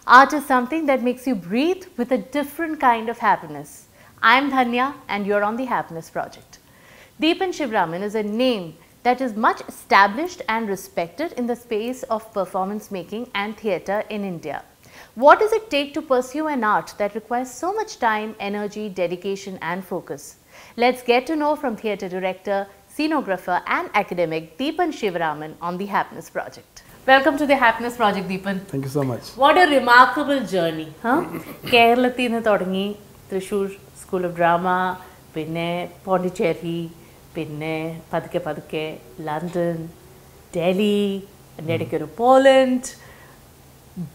Art is something that makes you breathe with a different kind of happiness. I'm Dhanya and you're on the Happiness Project. Deepan Sivaraman is a name that is much established and respected in the space of performance making and theatre in India. What does it take to pursue an art that requires so much time, energy, dedication and focus? Let's get to know from theatre director, scenographer and academic Deepan Sivaraman on the Happiness Project. Welcome to the Happiness Project, Deepan. Thank you so much. What a remarkable journey. Kerala Trishur School of Drama, Pinne, Pondicherry, Pinne, Paduke, London, Delhi, and Poland.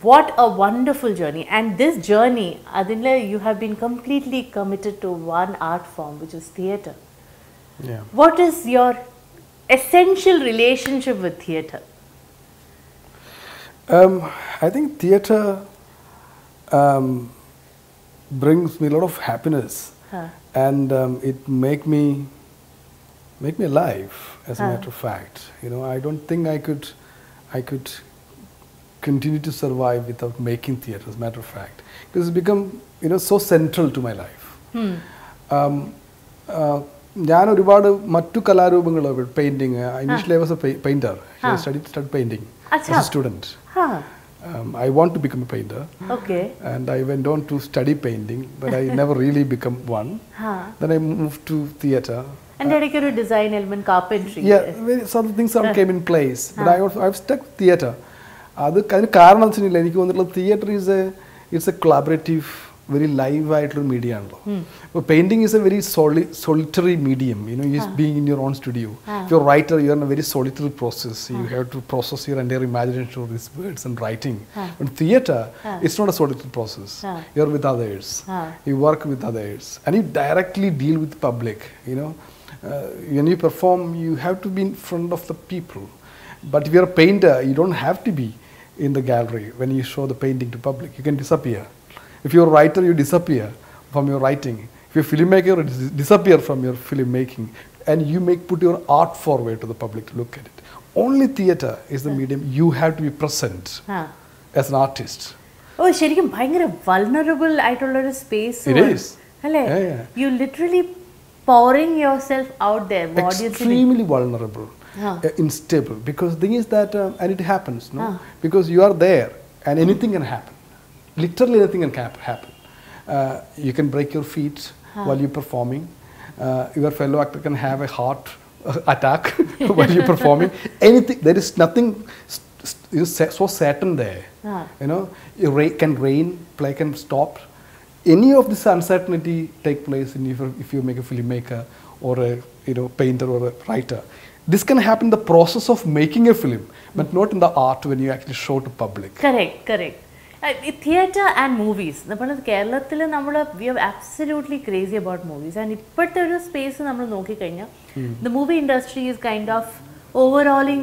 What a wonderful journey. And this journey, Adinle, you have been completely committed to one art form, which is theatre. Yeah. What is your essential relationship with theatre? I think theatre brings me a lot of happiness, and it make me alive. As a matter of fact, you know, I don't think I could continue to survive without making theatre. As a matter of fact, because it's become, you know, so central to my life. ഞാൻ ഒരുപാട് മറ്റു കലാരൂപങ്ങൾ painting. Initially I was a painter. I studied painting as a student. I want to become a painter. Okay. And I went on to study painting, but I never really become one. Then I moved to theatre. And then you design element, carpentry. Yeah, some things came in place. But I've stuck with theatre. Theatre is a collaborative, very live media. But painting is a very solitary medium. You know, you're being in your own studio. If you're a writer, you're in a very solitary process. You have to process your entire imagination through these words and writing. But theatre, it's not a solitary process. You're with others. You work with others, and you directly deal with the public. You know, when you perform, you have to be in front of the people. But if you're a painter, you don't have to be in the gallery when you show the painting to public. You can disappear. If you're a writer, you disappear from your writing. If you're a filmmaker, you disappear from your filmmaking. And you put your art forward to the public to look at it. Only theatre is the medium you have to be present as an artist. Oh, it's a very vulnerable space. It is. Yeah. You literally pouring yourself out there. Extremely vulnerable. Unstable. Because the thing is that, and it happens, no? Because you are there and anything can happen. Literally anything can happen. You can break your feet while you're performing. Your fellow actor can have a heart attack while you're performing. Anything, there is nothing so certain there. You know, it can rain, play can stop. Any of this uncertainty take place if you make a filmmaker or a painter or a writer. This can happen in the process of making a film, but not in the art when you actually show to public. Correct. Theatre and movies. Kerala, we are absolutely crazy about movies. And in this space, the movie industry is kind of overhauling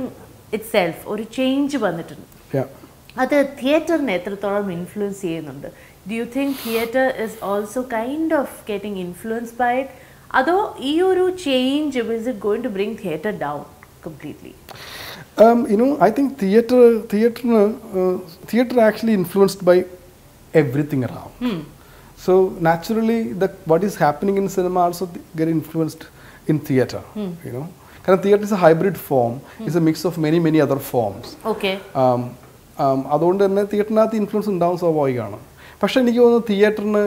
itself or a change. Yeah. That's theatre influence. Do you think theatre is also kind of getting influenced by it? Although this change, is it going to bring theatre down completely? You know, I think theatre actually influenced by everything around. So naturally, what is happening in cinema also get influenced in theatre. You know, because theatre is a hybrid form. It's a mix of many other forms. Okay. അതുകൊണ്ട് തന്നെ തിയേറ്ററിനകത്ത് influence ഉണ്ടാവും സ്വാഭാവികമാണ്. പക്ഷേ എനിക്ക് തോന്നുന്നു തിയേറ്ററിന്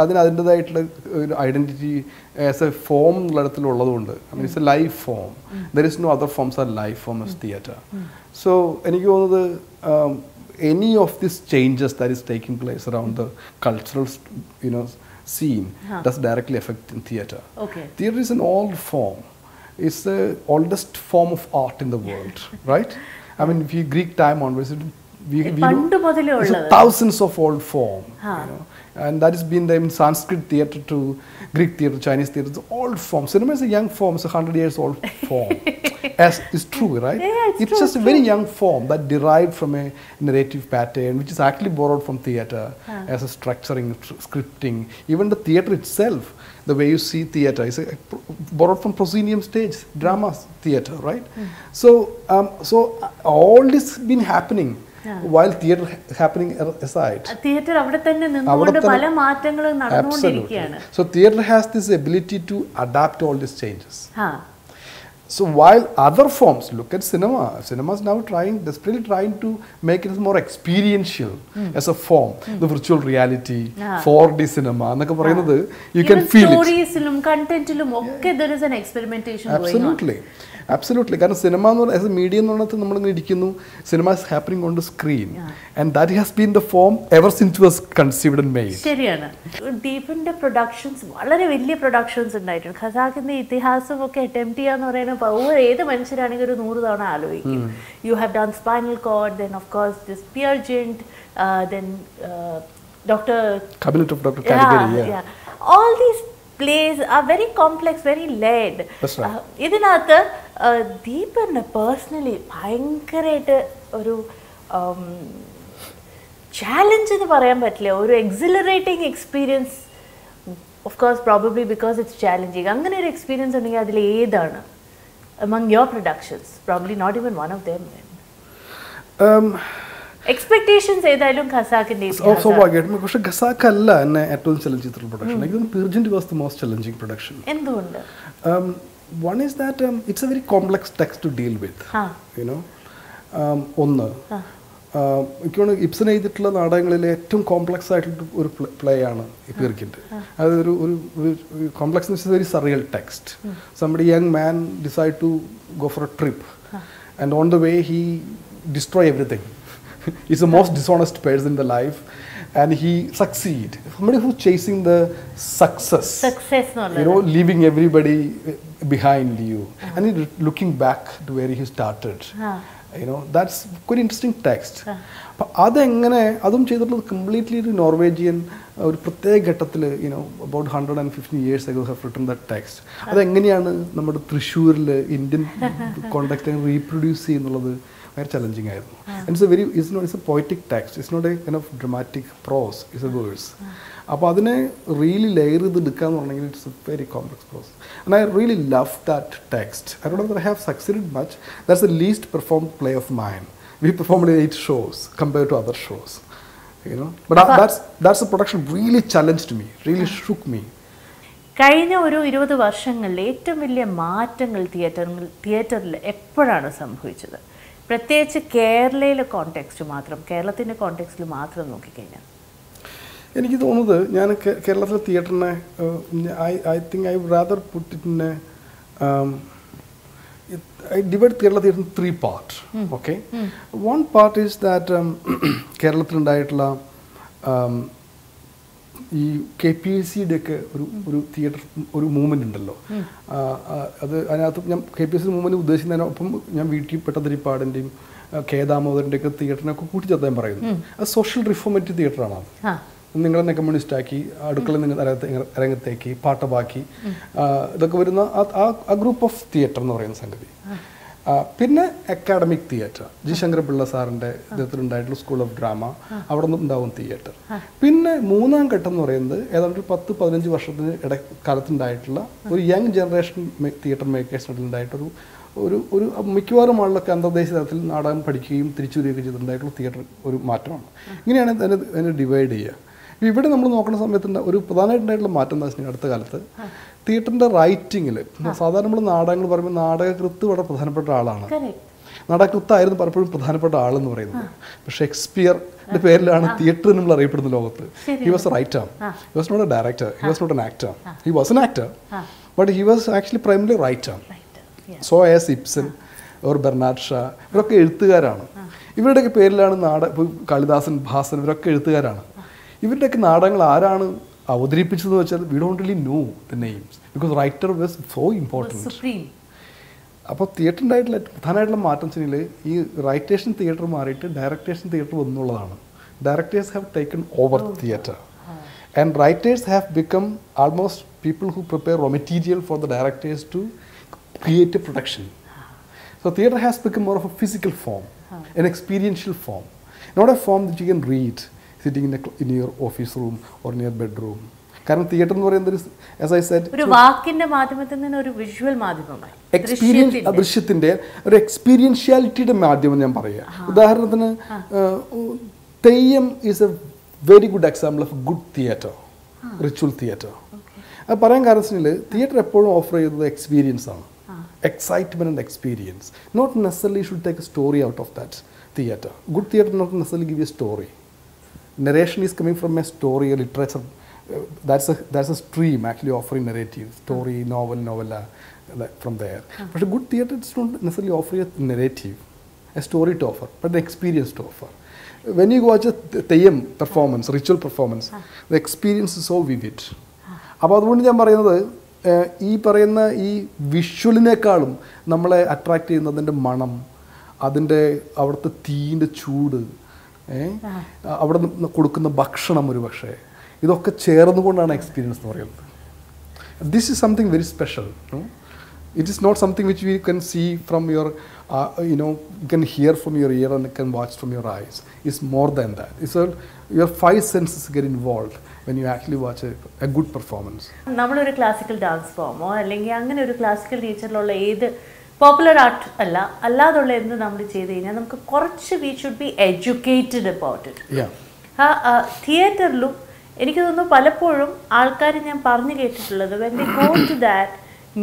അതിൻ്റെതായിട്ടുള്ള ഒരു ഐഡൻറ്റിറ്റി ആസ് എ ഫോം ഉള്ളതുകൊണ്ട് it's a live form. There is no other forms are live form as theatre. So എനിക്ക് തോന്നുന്നത് any of these changes that is taking place around the cultural scene does directly affect in theatre. Okay. Theatre is an old form. It's the oldest form of art in the world, right? I mean, if you Greek time onwards, it's thousands of old form, you know, and that has been there in Sanskrit theatre to Greek theatre, Chinese theatre. It's old form. Cinema is a young form. It's a 100 years old form. As is true, right? Yeah, it's just a very young form that derived from a narrative pattern, which is actually borrowed from theatre as a structuring, scripting. Even the theatre itself, the way you see theatre is borrowed from proscenium stage, drama theatre, right? So all this has been happening while theatre happening aside. Theatre avade thanne ninnukonde pala maatangal nadannondirikiyana. So theatre has this ability to adapt all these changes. So while other forms, look at cinema. Cinema is now desperately trying to make it more experiential as a form. The virtual reality, 4D cinema, you can feel it. Stories, content, there is an experimentation going on. Absolutely. Because cinema as a medium, cinema is happening on the screen. And that has been the form ever since it was conceived and made. Deepan productions, very big productions. Khasak in the Itihasam attempt you have done Spinal Cord, then of course this Peergent, then Cabinet of Dr Caligari. All these plays are very complex, very layered. That's right. Deepan personally, challenge in the exhilarating experience. Of course, probably because it's challenging. Angane experience among your productions, probably not even one of them. Expectations Khasak in so Khasak challenging production. Peergent was the most challenging production. One is that it's a very complex text to deal with. You know, Ibsen എഴുതിയിട്ടുള്ള നാടകങ്ങളിലെ ഏറ്റവും complex ആയിട്ടുള്ള ഒരു play ആണ് Peergent. അതൊരു complex എന്ന് വെച്ചാൽ very surreal text. Somebody young man decide to go for a trip and on the way he destroy everything. He's the most dishonest person in the life and he succeed. Somebody who's chasing the success, you know, leaving everybody behind you and looking back to where he started. You know, that's quite interesting text. But adum cheyidittulla completely Norwegian oru pratheka ghattathil, you know, about 150 years ago have written that text. Adu enganeyanu nammade Thrissoorile Indian context reproduce cheyyunnallathu very challenging ആയിരുന്നു. And it's a poetic text. It's not a kind of dramatic prose. It's a verse. അപ്പോൾ അതിനെ really layer ചെയ്തെടുക്കാന്ന് പറഞ്ഞെങ്കിൽ it's a very complex process. And I really love that text. I don't know that I have succeeded much. That's the least performed play of mine. We performed 8 shows compared to other shows. You know, but that's the production really challenged me, really shook me. കഴിഞ്ഞ ഒരു 20 വർഷങ്ങളിൽ ഏറ്റവും വലിയ മാറ്റങ്ങൾ തിയേറ്ററിൽ എപ്പോഴാണ് സംഭവിച്ചത്? പ്രത്യേകിച്ച് കേരളയിലെ കോണ്ടെക്സ്റ്റ് മാത്രം, കേരളത്തിൻ്റെ കോണ്ടെക്സ്റ്റിൽ മാത്രം നോക്കിക്കഴിഞ്ഞാൽ എനിക്ക് തോന്നുന്നത് ഞാൻ കേരളത്തിലെ തിയേറ്ററിനെ I think I would rather put it in I divide Kerala theatre in 3 parts. Okay, one part is that കേരളത്തിലുണ്ടായിട്ടുള്ള ഈ KPSCയുടെ ഒക്കെ ഒരു തിയേറ്റർ ഒരു മൂവ്മെൻ്റ് ഉണ്ടല്ലോ. അത് അതിനകത്ത് ഞാൻ KPSC മൂവ്മെൻറ്റ് ഉദ്ദേശിക്കുന്നതിനൊപ്പം ഞാൻ വീട്ടിൽ പെട്ടതിരിപ്പാടിൻ്റെയും കേദാമോദറിൻ്റെ ഒക്കെ തിയേറ്ററിനൊക്കെ കൂട്ടിച്ചേർത്താൻ പറയുന്നു. അത് സോഷ്യൽ റിഫോർമേറ്റീവ് തിയേറ്ററാണ്. നിങ്ങളെന്നെ കമ്മ്യൂണിസ്റ്റാക്കി, അടുക്കളയിൽ നിങ്ങൾ രംഗത്തേക്ക് പാട്ടമാക്കി, ഇതൊക്കെ വരുന്ന ആ ഗ്രൂപ്പ് ഓഫ് തിയേറ്റർ എന്ന് പറയുന്ന സംഗതി. പിന്നെ അക്കാഡമിക് തിയേറ്റർ, ജി ശങ്കരപിള്ള സാറിൻ്റെ ഇദ്ദേഹത്തിലുണ്ടായിട്ടുള്ള സ്കൂൾ ഓഫ് ഡ്രാമ, അവിടെ നിന്ന് ഉണ്ടാവും തിയേറ്റർ. പിന്നെ മൂന്നാം ഘട്ടം എന്ന് പറയുന്നത് ഏതാണ്ട് 10-15 വർഷത്തിന് കാലത്തുണ്ടായിട്ടുള്ള ഒരു യങ് ജനറേഷൻ തിയേറ്റർ മേക്കേഴ്സിനുണ്ടായിട്ടൊരു ഒരു മിക്കവാറും ആളുകളൊക്കെ അന്തർദേശീയ തലത്തിൽ നാടകം പഠിക്കുകയും തിരിച്ചു വരികയൊക്കെ ചെയ്തിട്ടുണ്ടായിട്ടുള്ള തിയേറ്റർ ഒരു മാറ്റമാണ്. ഇങ്ങനെയാണ് അതിനെ ഡിവൈഡ് ചെയ്യുക. ഇവിടെ നമ്മൾ നോക്കുന്ന സമയത്ത് ഒരു പ്രധാനമായിട്ടുണ്ടായിട്ടുള്ള മാറ്റം എന്താ വെച്ചാൽ അടുത്ത കാലത്ത് തിയേറ്ററിൻ്റെ റൈറ്റിങ്ങിൽ സാധാരണ നമ്മൾ നാടകങ്ങൾ പറയുമ്പോൾ നാടകകൃത്ത് വളരെ പ്രധാനപ്പെട്ട ആളാണ്. നാടകകൃത്തായിരുന്നു പലപ്പോഴും പ്രധാനപ്പെട്ട ആളെന്ന് പറയുന്നത്. പക്ഷേ ഷേക്സ്പിയറിൻ്റെ പേരിലാണ് തിയേറ്റർ നമ്മൾ അറിയപ്പെടുന്ന ലോകത്ത്. He was a writer, he was not a director, he was not an actor. He was an actor but he was actually primarily writer. So as Ibsen or Bernard Shaw ഇവരൊക്കെ എഴുത്തുകാരാണ്. ഇവരുടെയൊക്കെ പേരിലാണ് കാളിദാസൻ, ഭാസൻ ഇവരൊക്കെ എഴുത്തുകാരാണ്. ഇവരുടെയൊക്കെ നാടകങ്ങൾ ആരാണ് അവതരിപ്പിച്ചതെന്ന് വെച്ചാൽ we don't really know the names because writer was so important. അപ്പോൾ തിയേറ്ററിൻ്റെ പ്രധാനമായിട്ടുള്ള മാറ്റം വെച്ചാൽ ഈ റൈറ്റേഷൻ തിയേറ്റർ മാറിയിട്ട് ഡയറക്ടേഷൻ തിയേറ്റർ വന്നുള്ളതാണ്. Directors have taken over theatre and writers have become almost people who prepare raw material for the directors to create a production. So theatre has become more of a physical form, an experiential form, not a form that you can read sitting in your office room or in your bedroom. കാരണം theatre എന്ന് പറയുന്നത് as I said ഒരു വാക്കിന്റെ മാധ്യമത്തിൽ നിന്ന് ഒരു visual മാധ്യമമായി experience ദൃശ്യത്തിന്റെ ഒരു എക്സ്പീരിയൻഷ്യാലിറ്റിയുടെ മാധ്യമം ഞാൻ പറയാം. ഉദാഹരണത്തിന് Theyyam is A very good example of good theatre, ritual theatre. അത് പറയാൻ കാരണം വെച്ചാൽ തിയേറ്റർ എപ്പോഴും ഓഫർ ചെയ്യുന്നത് എക്സ്പീരിയൻസ് ആണ്, excitement and experience. Not necessarily should take a story out of that theatre. Good theatre not necessarily give you a story. Narration is coming from a story, a literature. That's a stream actually offering narrative, story, novella, from there. But a good theatre does not necessarily offer a narrative, a story to offer, but an experience to offer. When you watch a Theyyam performance, ritual performance, the experience is so vivid. അപ്പോൾ അതുകൊണ്ട് ഞാൻ പറയുന്നത് ഈ പറയുന്ന ഈ വിഷ്വലിനേക്കാളും നമ്മളെ attract ചെയ്യുന്നത് അതിൻ്റെ മണം, അതിൻ്റെ അവിടുത്തെ തീൻ്റെ ചൂട്, അവിടെ കൊടുക്കുന്ന ഭക്ഷണം, ഒരു പക്ഷേ ഇതൊക്കെ ചേർന്നുകൊണ്ടാണ് എക്സ്പീരിയൻസ് എന്ന് പറയുന്നത്. This is something very special. It is not something which we can see from your, you can hear from your ear and can watch from your eyes. It's more than that. It's your five senses get involved when you actually watch a good performance. നമ്മളൊരു classical dance ഫോമോ അല്ലെങ്കിൽ അങ്ങനെ ഒരു classical ടീച്ചറിലുള്ള ഏത് popular art അല്ലാതുള്ള എന്ത് നമ്മൾ ചെയ്ത് കഴിഞ്ഞാൽ നമുക്ക് കുറച്ച് we should be educated about it. തിയേറ്ററിലും എനിക്ക് തോന്നുന്നു പലപ്പോഴും ആൾക്കാർ ഞാൻ പറഞ്ഞു കേട്ടിട്ടുള്ളത് when they go to that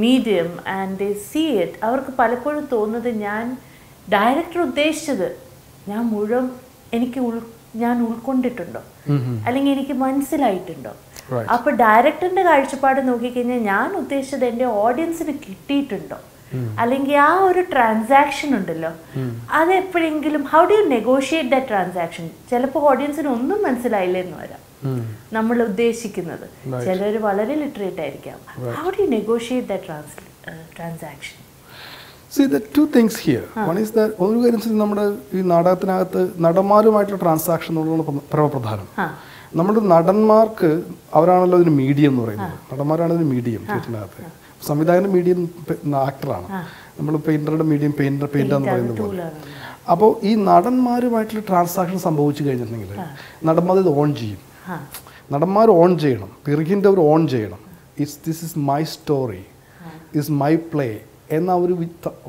medium and they see it, അവർക്ക് പലപ്പോഴും തോന്നുന്നത് ഞാൻ ഡയറക്ടർ ഉദ്ദേശിച്ചത് ഞാൻ ഉൾക്കൊണ്ടിട്ടുണ്ടോ അല്ലെങ്കിൽ എനിക്ക് മനസ്സിലായിട്ടുണ്ടോ. അപ്പൊ ഡയറക്ടറിന്റെ കാഴ്ചപ്പാട് നോക്കിക്കഴിഞ്ഞാൽ ഞാൻ ഉദ്ദേശിച്ചത് എൻ്റെ ഓഡിയൻസിന് കിട്ടിയിട്ടുണ്ടോ, അല്ലെങ്കിൽ ആ ഒരു ട്രാൻസാക്ഷൻ ഉണ്ടല്ലോ അത് എപ്പോഴെങ്കിലും how do you negotiate that transaction. ചിലപ്പോൾ ഓഡിയൻസിന് ഒന്നും മനസ്സിലായില്ലെന്ന് വരാം നമ്മൾ ഉദ്ദേശിക്കുന്നത്, ചിലർ വളരെ ലിറ്ററേറ്റ് ആയിരിക്കാം. How do you negotiate that transaction? See, there are two things here. One is that ഒരു കാര്യം നമ്മുടെ ഈ നാടകത്തിനകത്ത് നടന്മാരുമായിട്ടുള്ള ട്രാൻസാക്ഷൻ എന്നുള്ളതാണ് പരമപ്രധാനം. നമ്മുടെ നടന്മാർക്ക് അവരാണല്ലോ ഇതിന് മീഡിയം എന്ന് പറയുന്നത്. നടന്മാരാണ് ഇതിന് മീഡിയം തിയേറ്ററിനകത്ത്. സംവിധായകന്റെ മീഡിയം ആക്ടറാണ്, നമ്മൾ പെയിന്ററുടെ മീഡിയം പെയിന്റർ എന്ന് പറയുന്നത് പോലെ. അപ്പോൾ ഈ നടന്മാരുമായിട്ടുള്ള ട്രാൻസാക്ഷൻ സംഭവിച്ചു കഴിഞ്ഞിട്ടുണ്ടെങ്കിൽ നടന്മാർ ഇത് ഓൺ ചെയ്യും. നടന്മാർ ഓൺ ചെയ്യണം, പിറകിൻ്റെ അവർ ഓൺ ചെയ്യണം. This is my story, is my play എന്ന ഒരു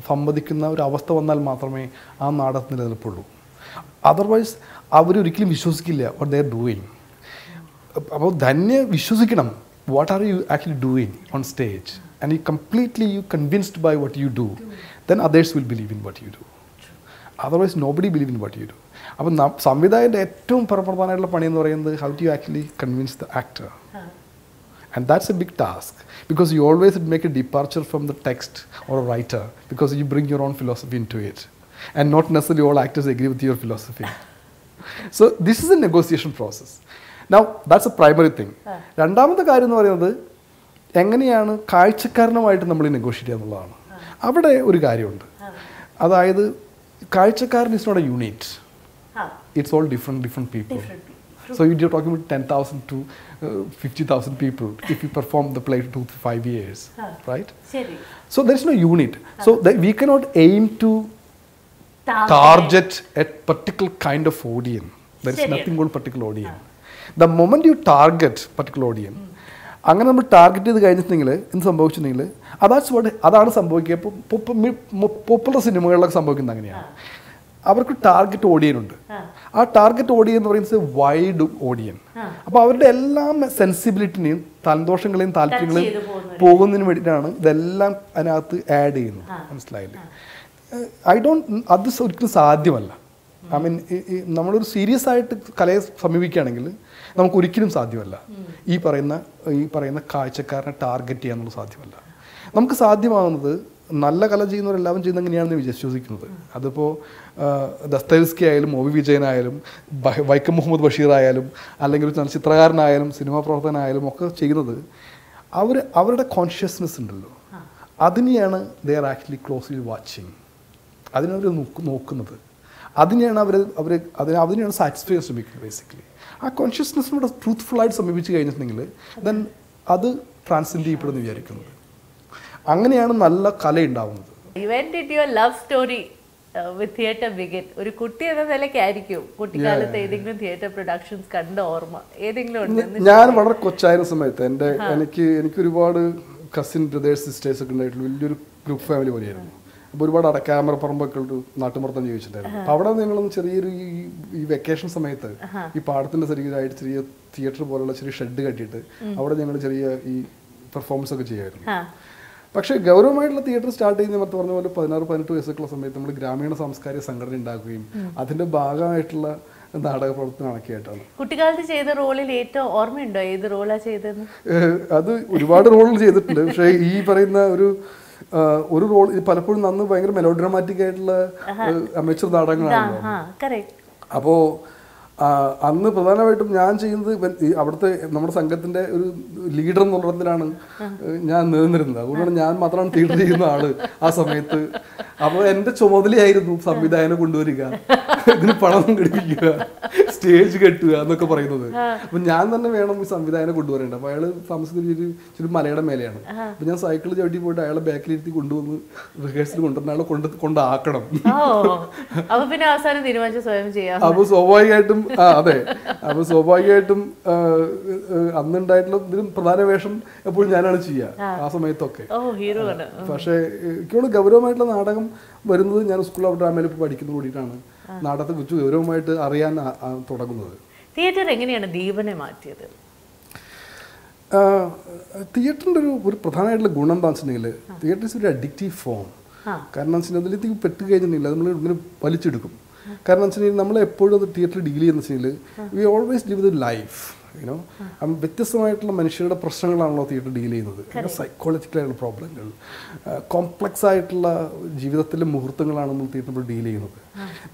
സമ്മതിക്കുന്ന ഒരു അവസ്ഥ വന്നാൽ മാത്രമേ ആ നാടകം നിലനിൽപ്പുള്ളൂ. അതർവൈസ് അവരൊരിക്കലും വിശ്വസിക്കില്ല വാട്ട് ദേ ആർ ഡൂയിങ്. അപ്പോൾ ധന്യ വിശ്വസിക്കണം what are you actually doing on stage and you completely you convinced by what you do, then others will believe in what you do. Otherwise nobody believe in what you do. അപ്പം സംവിധായകൻ്റെ ഏറ്റവും പ്രധാനമായിട്ടുള്ള പണി എന്ന് പറയുന്നത് how to you actually convince the actor. And that's a big task, because you always make a departure from the text or a writer, because you bring your own philosophy into it, and not necessarily all actors agree with your philosophy. So this is a negotiation process. Now that's a primary thing. രണ്ടാമത്തെ കാര്യം എന്ന് പറയുന്നത് എങ്ങനെയാണ് കാഴ്ചക്കാരനുമായിട്ട് നമ്മൾ negotiate ചെയ്യുക എന്നുള്ളതാണ്. അവിടെ ഒരു കാര്യമുണ്ട്, അതായത് കാഴ്ചക്കാരൻ is not a unit. It's all different people. So you're talking about 10,000 to 50,000 people if you perform the play 2 to 5 years, right? So there is no unit. So we cannot aim to target a particular kind of audience. There is nothing called particular audience. The moment you target particular audience, അങ്ങനെ നമ്മൾ target ചെയ്ത് കഴിഞ്ഞിട്ടുണ്ടെങ്കിൽ എന്ത് സംഭവിച്ചിട്ടുണ്ടെങ്കിൽ അതാണ് സംഭവിക്കുക. Popular സിനിമകളിലൊക്കെ സംഭവിക്കുന്നത് അങ്ങനെയാണ്. അവർക്ക് ടാർഗറ്റ് ഓഡിയൻ ഉണ്ട്. ആ ടാർഗറ്റ് ഓഡിയൻ എന്ന് പറയുന്നത് വൈഡ് ഓഡിയൻ. അപ്പോൾ അവരുടെ എല്ലാം സെൻസിബിലിറ്റിനെയും സന്തോഷങ്ങളെയും താല്പര്യങ്ങളെയും പോകുന്നതിന് വേണ്ടിയിട്ടാണ് ഇതെല്ലാം അതിനകത്ത് ആഡ് ചെയ്യുന്നത്. മനസ്സിലായില്ലേ? അത് ഒരിക്കലും സാധ്യമല്ല. ഐ മീൻ നമ്മളൊരു സീരിയസ് ആയിട്ട് കലയെ സമീപിക്കുകയാണെങ്കിൽ നമുക്ക് ഒരിക്കലും സാധ്യമല്ല ഈ പറയുന്ന കാഴ്ചക്കാരനെ ടാർഗറ്റ് ചെയ്യാന്നുള്ളത് സാധ്യമല്ല. നമുക്ക് സാധ്യമാകുന്നത് നല്ല കല ചെയ്യുന്നവരെല്ലാവരും ചെയ്യുന്ന എങ്ങനെയാണെന്ന് വിശ്വസിക്കുന്നത്. അതിപ്പോൾ ദസ്തേവ്സ്കി ആയാലും ഒ വി വിജയനായാലും വൈക്കം മുഹമ്മദ് ബഷീർ ആയാലും അല്ലെങ്കിൽ ഒരു ചിത്രകാരനായാലും സിനിമാ പ്രവർത്തകനായാലും ഒക്കെ ചെയ്യുന്നത് അവരുടെ കോൺഷ്യസ്നെസ് ഉണ്ടല്ലോ, അതിനെയാണ് they are actually closely watching. അതിനവർ നോക്കുന്നത്, അതിനെയാണ് അതിനെയാണ് സാറ്റിസ്ഫൈ ചെയ്യാൻ ശ്രമിക്കുന്നത്. ബേസിക്കലി ആ കോൺഷ്യസ്നെസ്സിനോട് ട്രൂത്ത്ഫുള്ളായിട്ട് സമീപിച്ച് കഴിഞ്ഞിട്ടുണ്ടെങ്കിൽ ദെൻ അത് ട്രാൻസെൻഡ് ചെയ്യപ്പെടുമെന്ന് വിചാരിക്കുന്നത്. അങ്ങനെയാണ് നല്ല കല ഉണ്ടാവുന്നത്. When did your love story with theatre begin? ഒരു കുട്ടി എന്ന നിലയ്ക്കായിരിക്കും കുട്ടിക്കാലത്ത് ഏതെങ്കിലും തിയേറ്റർ പ്രൊഡക്ഷൻസ് കണ്ട ഓർമ്മ ഏതെങ്കിലും ഉണ്ട്? ഞാൻ വളരെ കൊച്ചായിരുന്ന സമയത്ത് എനിക്ക് ഒരുപാട് കസിൻ ബ്രദേഴ്സ് സിസ്റ്റേഴ്സ് ഒക്കെ ഉണ്ടായിട്ടുള്ള വലിയൊരു ഗ്രൂപ്പ് ഫാമിലി പോലെയായിരുന്നു. അപ്പോൾ ഒരുപാട് ക്യാമറ പറമ്പൊക്കെ ഒരു നാട്ടുമ്പുറത്തം ജീവിച്ചിട്ടുണ്ടായിരുന്നു. അപ്പോൾ അവിടെ നിങ്ങളും ചെറിയൊരു ഈ വെക്കേഷൻ സമയത്ത് ഈ പാടത്തിന്റെ ശരീരമായിട്ട് ചെറിയ തിയേറ്റർ പോലുള്ള ചെറിയ ഷെഡ് കെട്ടിയിട്ട് അവിടെ ഞങ്ങൾ ചെറിയ ഈ പെർഫോമൻസ് ഒക്കെ ചെയ്യുമായിരുന്നു. പക്ഷേ ഗൗരവമായിട്ടുള്ള തിയേറ്റർ സ്റ്റാർട്ട് ചെയ്യുന്ന മറ്റു പറഞ്ഞ പോലെ 16-18 വയസ്സൊക്കെയുള്ള സമയത്ത് നമ്മൾ ഗ്രാമീണ സാംസ്കാരിക സംഘടന ഉണ്ടാക്കുകയും അതിന്റെ ഭാഗമായിട്ടുള്ള നാടക പ്രവർത്തനമൊക്കെ ആയിട്ടാണ്. കുട്ടിക്കാലത്ത് ചെയ്ത റോളിൽ ഏറ്റവും ഓർമ്മയുണ്ടോ? ഏത് റോളാ ചെയ്തത്? അത് ഒരുപാട് റോളുകൾ ചെയ്തിട്ടുണ്ട്. പക്ഷേ ഈ പറയുന്ന ഒരു റോൾ പലപ്പോഴും നന്ന് ഭയങ്കര മെലോഡ്രാമാറ്റിക് ആയിട്ടുള്ള അമേച്ചർ നാടകങ്ങളാണല്ലോ. അപ്പോൾ അന്ന് പ്രധാനമായിട്ടും ഞാൻ ചെയ്യുന്നത് അവിടുത്തെ നമ്മുടെ സംഘത്തിന്റെ ഒരു ലീഡർ എന്നുള്ളതിലാണ് ഞാൻ നിന്നിരുന്നത്. അതുകൊണ്ടാണ് ഞാൻ മാത്രമാണ് തിയേറ്റർ ചെയ്യുന്ന ആള് ആ സമയത്ത്. അപ്പോൾ എൻ്റെ ചുമതലയായിരുന്നു സംവിധായകനെ കൊണ്ടുവരിക, ഇതിന് പണം ഘടിപ്പിക്കുക, സ്റ്റേജ് കെട്ടുക എന്നൊക്കെ പറയുന്നത്. അപ്പൊ ഞാൻ തന്നെ വേണം ഈ സംവിധായകനെ കൊണ്ടുവരേണ്ടത്. അപ്പൊ അയാള് താമസിക്കുന്ന മലയുടെ മേലെയാണ്. അപ്പൊ ഞാൻ സൈക്കിൾ ചവിട്ടി പോയിട്ട് അയാളെ ബാക്കിലിരുത്തി കൊണ്ടുവന്ന് റിഹേഴ്സൽ കൊണ്ടുവന്ന ആളെ കൊണ്ടാക്കണം. അപ്പൊ സ്വാഭാവികമായിട്ടും അതെ, അപ്പൊ സ്വാഭാവികമായിട്ടും അന്നുണ്ടായിട്ടുള്ള ഇതിലും പ്രധാന വേഷം എപ്പോഴും ഞാനാണ് ചെയ്യുക ആ സമയത്തൊക്കെ. പക്ഷേ എനിക്കോട് ഗൗരവമായിട്ടുള്ള നാടകം വരുന്നത് ഞാൻ സ്കൂൾ ഓഫ് ഡ്രാമയിൽ പഠിക്കുന്ന കൂടിയിട്ടാണ് നാടകത്തെ കുറിച്ച് ഗൗരവമായിട്ട് അറിയാൻ തുടങ്ങുന്നത്. തിയേറ്റർ എങ്ങനെയാണ് ദീപനെ മാറ്റിയത്? തിയേറ്ററിൻ്റെ ഒരു പ്രധാനമായിട്ടുള്ള ഗുണം എന്താണെന്ന് വെച്ചിട്ടുണ്ടെങ്കിൽ തിയേറ്റർ ഇസ് ഒരു അഡിക്റ്റീവ് ഫോം. കാരണം അതിലേക്ക് പെട്ട് കഴിഞ്ഞിട്ടുണ്ടെങ്കിൽ നമ്മൾ ഇങ്ങനെ വലിച്ചെടുക്കും. കാരണം വെച്ചിട്ടുണ്ടെങ്കിൽ നമ്മൾ എപ്പോഴും അത് തിയേറ്ററിൽ ഡീൽ ചെയ്യുന്ന വെച്ചിട്ടുണ്ടെങ്കിൽ we always live the life, you know. വ്യത്യസ്തമായിട്ടുള്ള മനുഷ്യരുടെ പ്രശ്നങ്ങളാണല്ലോ തിയേറ്റർ ഡീൽ ചെയ്യുന്നത്. സൈക്കോളജിക്കലായിട്ടുള്ള പ്രോബ്ലങ്ങൾ, കോംപ്ലക്സ് ആയിട്ടുള്ള ജീവിതത്തിലെ മുഹൂർത്തങ്ങളാണ് നമ്മൾ തിയേറ്ററിൽ ഡീൽ ചെയ്യുന്നത്.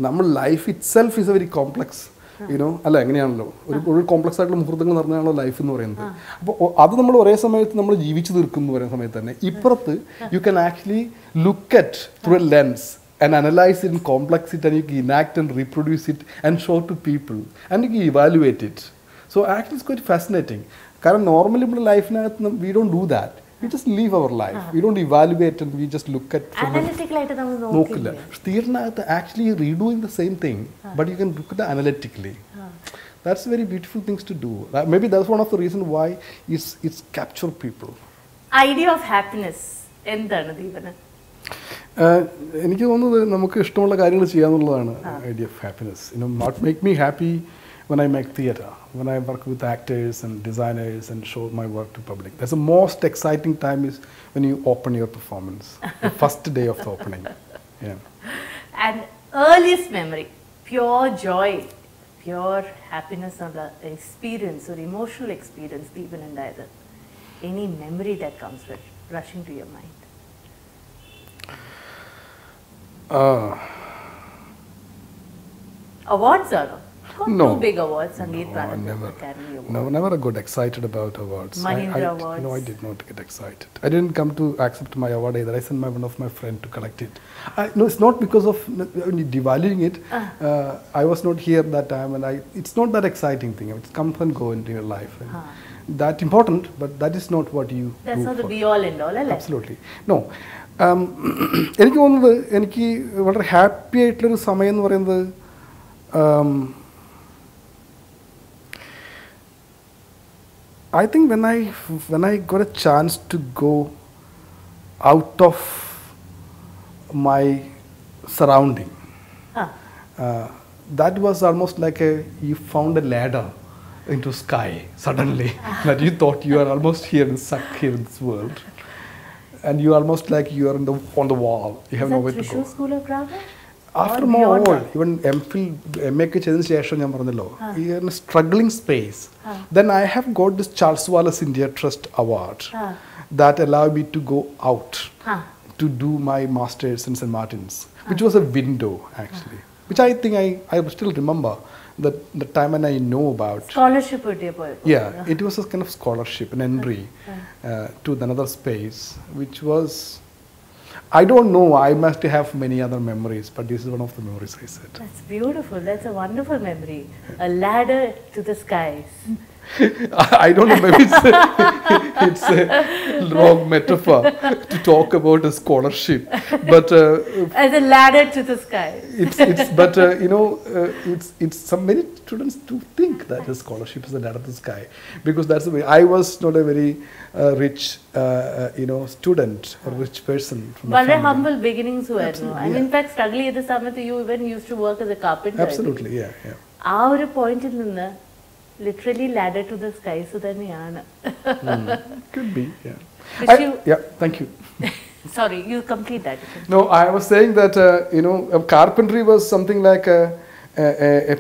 നമ്മൾ life it self is A very complex, you know. അല്ല, എങ്ങനെയാണല്ലോ ഒരു കോംപ്ലക്സ് ആയിട്ടുള്ള മുഹൂർത്തങ്ങൾ നിറഞ്ഞാണല്ലോ ലൈഫ് എന്ന് പറയുന്നത്. അപ്പോൾ അത് നമ്മൾ ഒരേ സമയത്ത് നമ്മൾ ജീവിച്ചു തീർക്കും എന്ന് പറയുന്ന സമയത്ത് തന്നെ ഇപ്പുറത്ത് you can actually look at through A lens and analyze it and complex it, and you can enact and reproduce it and show to people and you can evaluate it. So actually it's quite fascinating. Because normally in life we don't do that. We just live our life. We don't evaluate and we just look at analytically. Theatre actually redoing the same thing, but you can look at it analytically. That's very beautiful things to do. Maybe that's one of the reasons why it's capture people. Idea of happiness endana Deepana? എനിക്ക് തോന്നുന്നത് നമുക്ക് ഇഷ്ടമുള്ള കാര്യങ്ങൾ ചെയ്യാന്നുള്ളതാണ് idea of happiness. What make me happy when I make theatre, when I work with actors and designers and show my work to public. That's the most exciting time is when you open your performance, the first day of the opening. Yeah. And earliest memory, pure joy, pure happiness on the experience or emotional experience, even in either. Any memory that comes with rushing to your mind? Awards are no too big awards. Sangeeta Nataka Academy Award. No, never got excited about awards. Mahindra awards. No, I did not get excited. I didn't come to accept my award either. I sent one of my friend to collect it. No, it's not because of devaluing it. I was not here that time, and it's not that exciting thing. It comes and go into your life. That important, but that is not what you. That's not the be all and all, right? Absolutely no. എനിക്ക് തോന്നുന്നത് എനിക്ക് വളരെ happy ആയിട്ടുള്ളൊരു സമയം എന്ന് പറയുന്നത് I think when I got a chance to go out of my surrounding, that was almost like you found a ladder into sky suddenly that you thought you are almost stuck here in this world. And you almost like you are on the wall. You have nowhere to go. School of Drama? After more, even MPhil, MA ke chedin shesham ഞാൻ പറഞ്ഞല്ലോ, in a struggling space. Then I have got this Charles Wallace India Trust Award that allowed me to go out to do my masters in St. Martin's, which was a window actually, which I think I still remember. The time when I know about scholarship. It was a kind of scholarship, an entry to another space, which was, I don't know, I must have many other memories, but this is one of the memories I said. That's beautiful. That's a wonderful memory. A ladder to the skies. I don't know, maybe it's a wrong metaphor to talk about a scholarship, but as a ladder to the sky. But it's some many students do think that a scholarship is a ladder to the sky, because that's the way. I was not a very rich, student or rich person. But very humble beginnings were. And in fact, struggling at the summit, you even used to work as a carpenter. Absolutely, yeah. Our point in the literally ladder to the sky, so then could be, yeah. Thank you. Sorry, you complete that. No, I was saying that carpentry was something like a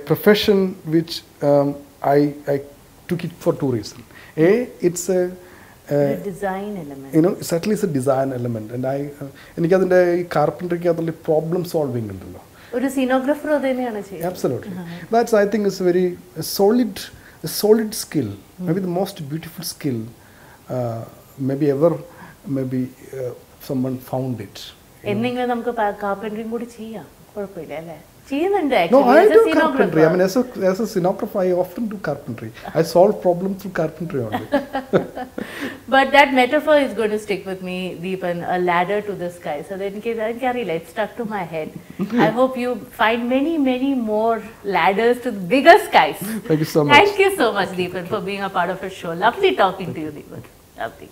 profession which I took it for two reasons. It's a design element. Certainly it's a design element, and I carpentry problem solving. A scenographer. Absolutely. That's, I think, is a very solid skill. Maybe the most beautiful skill maybe someone found it. Carpentry. No, I do carpentry. I mean, as a scenographer, I often do carpentry. I solve problems through carpentry only. But that metaphor is going to stick with me, Deepan, a ladder to the sky. So then it's stuck to my head. I hope you find many, many more ladders to the bigger skies. Thank you so much. Thank you so much, Deepan, for being a part of our show. Lovely talking to you, Deepan. Lovely.